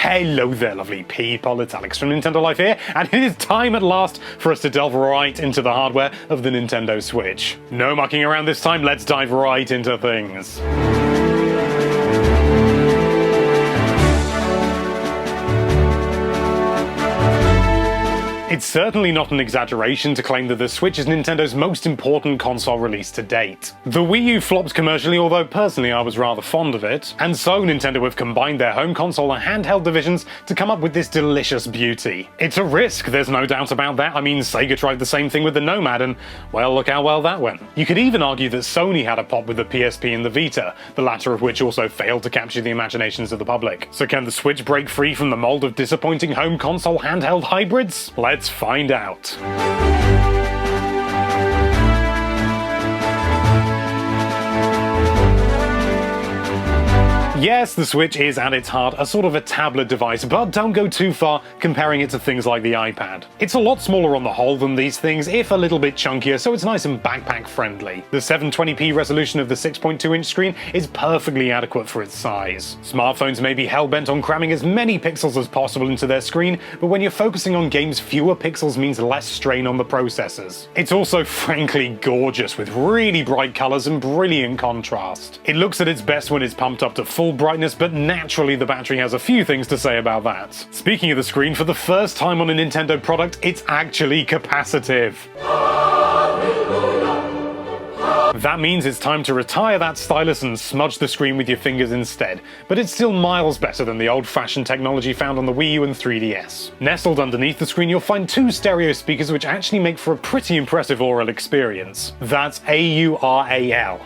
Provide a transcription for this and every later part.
Hello there, lovely people, it's Alex from Nintendo Life here, and it is time at last for us to delve right into the hardware of the Nintendo Switch. No mucking around this time, let's dive right into things. It's certainly not an exaggeration to claim that the Switch is Nintendo's most important console release to date. The Wii U flopped commercially, although personally I was rather fond of it, and so Nintendo have combined their home console and handheld divisions to come up with this delicious beauty. It's a risk, there's no doubt about that. I mean, Sega tried the same thing with the Nomad, and well, look how well that went. You could even argue that Sony had a pop with the PSP and the Vita, the latter of which also failed to capture the imaginations of the public. So can the Switch break free from the mold of disappointing home console handheld hybrids? Let's find out. Yes, the Switch is at its heart a sort of a tablet device, but don't go too far comparing it to things like the iPad. It's a lot smaller on the whole than these things, if a little bit chunkier, so it's nice and backpack friendly. The 720p resolution of the 6.2-inch screen is perfectly adequate for its size. Smartphones may be hell-bent on cramming as many pixels as possible into their screen, but when you're focusing on games, fewer pixels means less strain on the processors. It's also frankly gorgeous, with really bright colors and brilliant contrast. It looks at its best when it's pumped up to full brightness, but naturally the battery has a few things to say about that. Speaking of the screen, for the first time on a Nintendo product, it's actually capacitive. That means it's time to retire that stylus and smudge the screen with your fingers instead, but it's still miles better than the old-fashioned technology found on the Wii U and 3DS. Nestled underneath the screen you'll find two stereo speakers which actually make for a pretty impressive aural experience. That's AURAL.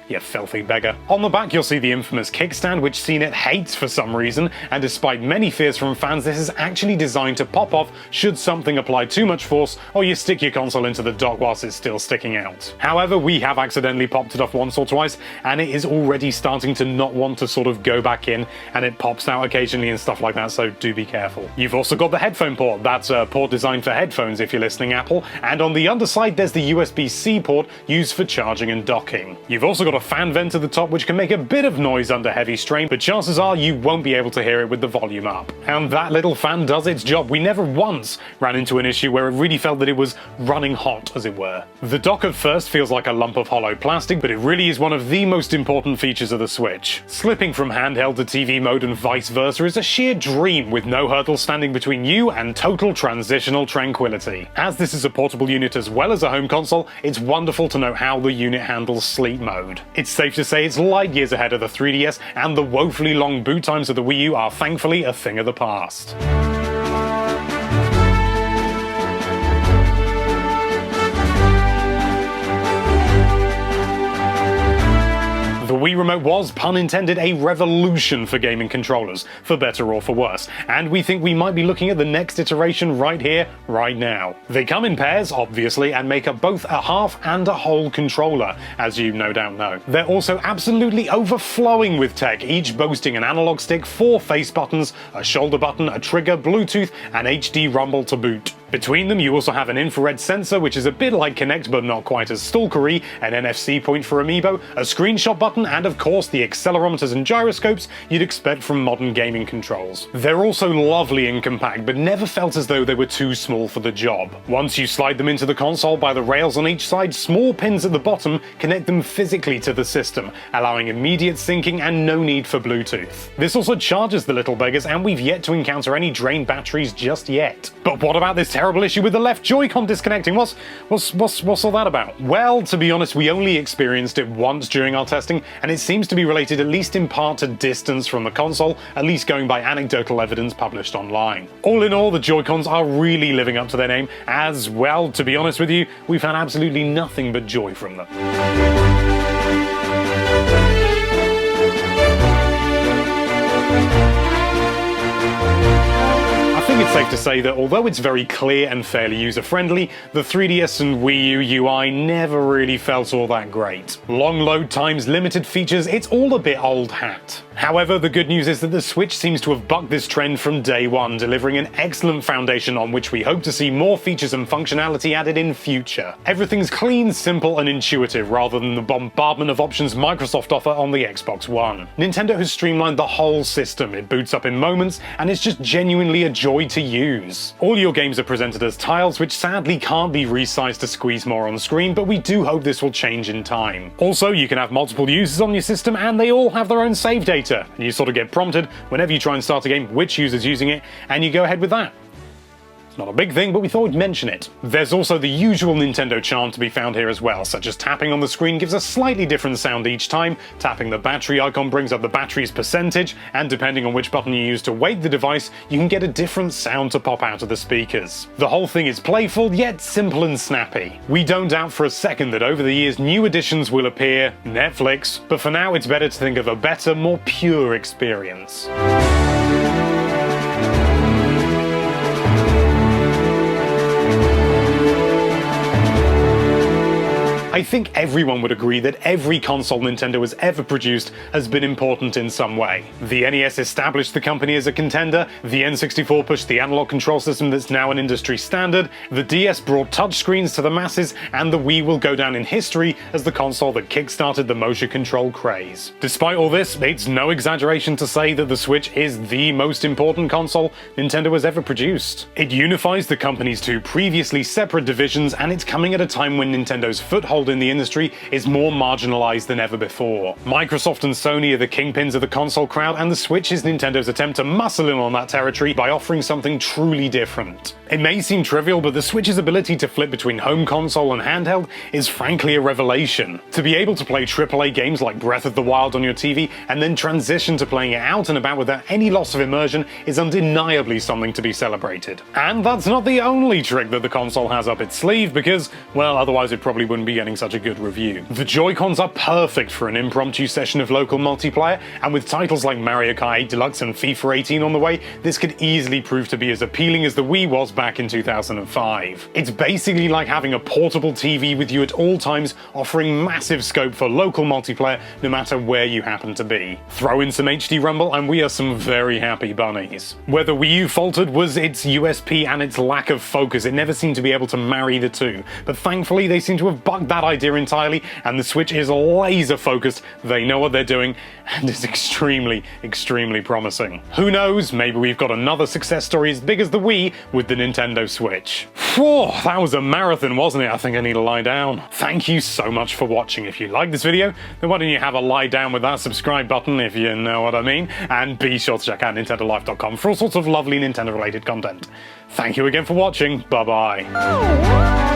You filthy beggar. On the back you'll see the infamous kickstand, which CNET hates for some reason, and despite many fears from fans, this is actually designed to pop off should something apply too much force or you stick your console into the dock whilst it's still sticking out. However, we have accidentally popped it off once or twice, and it is already starting to not want to sort of go back in, and it pops out occasionally and stuff like that, so do be careful. You've also got the headphone port. That's a port designed for headphones if you're listening, Apple, and on the underside there's the USB-C port used for charging and docking. You've also got a fan vent at the top which can make a bit of noise under heavy strain, but chances are you won't be able to hear it with the volume up. And that little fan does its job. We never once ran into an issue where it really felt that it was running hot, as it were. The dock at first feels like a lump of hollow plastic, but it really is one of the most important features of the Switch. Slipping from handheld to TV mode and vice versa is a sheer dream, with no hurdles standing between you and total transitional tranquility. As this is a portable unit as well as a home console, it's wonderful to know how the unit handles sleep mode. It's safe to say it's light years ahead of the 3DS, and the woefully long boot times of the Wii U are thankfully a thing of the past. The Wii Remote was, pun intended, a revolution for gaming controllers, for better or for worse, and we think we might be looking at the next iteration right here, right now. They come in pairs, obviously, and make up both a half and a whole controller, as you no doubt know. They're also absolutely overflowing with tech, each boasting an analog stick, 4 face buttons, a shoulder button, a trigger, Bluetooth, and HD rumble to boot. Between them you also have an infrared sensor, which is a bit like Kinect but not quite as stalkery, an NFC point for Amiibo, a screenshot button, and of course the accelerometers and gyroscopes you'd expect from modern gaming controls. They're also lovely and compact, but never felt as though they were too small for the job. Once you slide them into the console by the rails on each side, small pins at the bottom connect them physically to the system, allowing immediate syncing and no need for Bluetooth. This also charges the little beggars, and we've yet to encounter any drained batteries just yet. But what about this terrible issue with the left Joy-Con disconnecting? What's all that about? Well, to be honest, we only experienced it once during our testing, and it seems to be related at least in part to distance from the console, at least going by anecdotal evidence published online. All in all, the Joy-Cons are really living up to their name, as well, to be honest with you, we've had absolutely nothing but joy from them. safe to say that although it's very clear and fairly user-friendly, the 3DS and Wii U UI never really felt all that great. Long load times, limited features, it's all a bit old hat. However, the good news is that the Switch seems to have bucked this trend from day one, delivering an excellent foundation on which we hope to see more features and functionality added in future. Everything's clean, simple, and intuitive rather than the bombardment of options Microsoft offer on the Xbox One. Nintendo has streamlined the whole system, it boots up in moments, and it's just genuinely a joy to use. All your games are presented as tiles, which sadly can't be resized to squeeze more on screen, but we do hope this will change in time. Also, you can have multiple users on your system, and they all have their own save data. And you sort of get prompted whenever you try and start a game which user's using it, and you go ahead with that. It's not a big thing, but we thought we'd mention it. There's also the usual Nintendo charm to be found here as well, such as tapping on the screen gives a slightly different sound each time, tapping the battery icon brings up the battery's percentage, and depending on which button you use to wake the device, you can get a different sound to pop out of the speakers. The whole thing is playful, yet simple and snappy. We don't doubt for a second that over the years new additions will appear, Netflix, but for now it's better to think of a better, more pure experience. I think everyone would agree that every console Nintendo has ever produced has been important in some way. The NES established the company as a contender, the N64 pushed the analog control system that's now an industry standard, the DS brought touchscreens to the masses, and the Wii will go down in history as the console that kickstarted the motion control craze. Despite all this, it's no exaggeration to say that the Switch is the most important console Nintendo has ever produced. It unifies the company's two previously separate divisions, and it's coming at a time when Nintendo's foothold in the industry is more marginalized than ever before. Microsoft and Sony are the kingpins of the console crowd, and the Switch is Nintendo's attempt to muscle in on that territory by offering something truly different. It may seem trivial, but the Switch's ability to flip between home console and handheld is frankly a revelation. To be able to play AAA games like Breath of the Wild on your TV and then transition to playing it out and about without any loss of immersion is undeniably something to be celebrated. And that's not the only trick that the console has up its sleeve, because, well, otherwise it probably wouldn't be getting such a good review. The Joy-Cons are perfect for an impromptu session of local multiplayer, and with titles like Mario Kart 8 Deluxe and FIFA 18 on the way, this could easily prove to be as appealing as the Wii was back in 2005. It's basically like having a portable TV with you at all times, offering massive scope for local multiplayer no matter where you happen to be. Throw in some HD Rumble and we are some very happy bunnies. Where the Wii U faltered was its USP and its lack of focus. It never seemed to be able to marry the two, but thankfully they seem to have bugged that idea entirely, and the Switch is laser focused, they know what they're doing, and is extremely, extremely promising. Who knows, maybe we've got another success story as big as the Wii with the Nintendo Switch. Whew, that was a marathon, wasn't it? I think I need to lie down. Thank you so much for watching. If you like this video, then why don't you have a lie down with that subscribe button, if you know what I mean, and be sure to check out nintendolife.com for all sorts of lovely Nintendo related content. Thank you again for watching, bye bye.